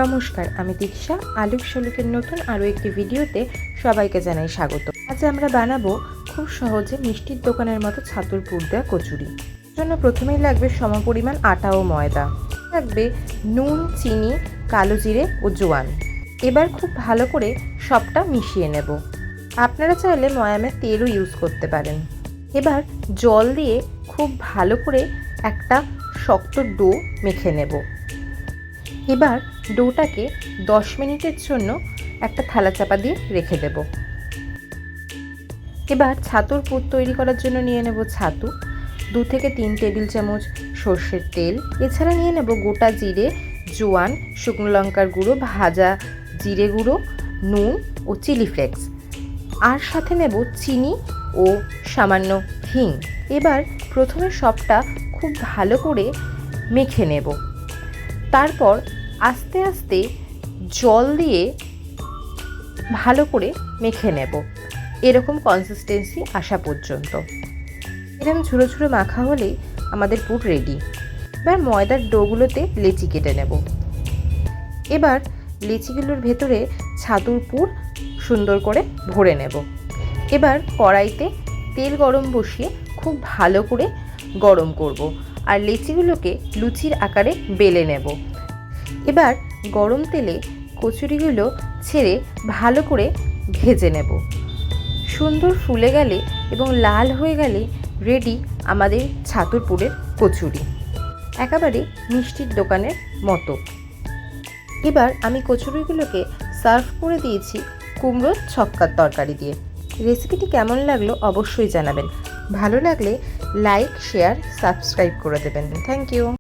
নমস্কার, আমি দীক্ষা। আলুক শলুকের নতুন আরও একটি ভিডিওতে সবাইকে জানাই স্বাগত। আজ আমরা বানাবো খুব সহজে মিষ্টির দোকানের মতো ছাতুর পুর দেওয়া কচুরি। এর জন্য প্রথমেই লাগবে সমপরিমাণ আটা ও ময়দা, লাগবে নুন, চিনি, কালো জিরে ও জোয়ান। এবার খুব ভালো করে সবটা মিশিয়ে নেব। আপনারা চাইলে ময়ামের তেলও ইউজ করতে পারেন। এবার জল দিয়ে খুব ভালো করে একটা শক্ত ডো মেখে নেব। এবার ডোটাকে 10 মিনিটের জন্য একটা থালা চাপা দিয়ে রেখে দেব। এবার ছাতুর পুর তৈরি করার জন্য নিয়ে নেব ছাতু, 2 থেকে 3 টেবিল চামচ সর্ষের তেল, এছাড়া নিয়ে নেব গোটা জিরে, জোয়ান, শুকনো লঙ্কার গুঁড়ো, ভাজা জিরে গুঁড়ো, নুন ও চিলি ফ্লেক্স, আর সাথে নেব চিনি ও সামান্য হিং। এবার প্রথমে সবটা খুব ভালো করে মেখে নেব। তারপর আস্তে আস্তে জল দিয়ে ভালো করে মেখে নেব, এরকম কনসিস্টেন্সি আসা পর্যন্ত। এরকম ঝুড়ো ঝুড়ো মাখা হলেই আমাদের পুর রেডি। এবার ময়দার ডোগুলোতে লেচি কেটে নেব। এবার লেচিগুলোর ভেতরে ছাতুর পুর সুন্দর করে ভরে নেব। এবার কড়াইতে তেল গরম বসিয়ে খুব ভালো করে গরম করব আর লেচিগুলোকে লুচির আকারে বেলে নেব। এবার গরম তেলে কচুরিগুলো ছেড়ে ভালো করে ভেজে নেব। সুন্দর ফুলে গেলে এবং লাল হয়ে গেলে রেডি আমাদের ছাতুর পুরের কচুরি, একেবারে মিষ্টির দোকানের মতো। এবার আমি কচুরিগুলোকে সার্ভ করে দিয়েছি কুমড়োর ছক্কার তরকারি দিয়ে। রেসিপিটি কেমন লাগলো অবশ্যই জানাবেন। ভালো লাগলে লাইক, শেয়ার, সাবস্ক্রাইব করে দেবেন। Thank you.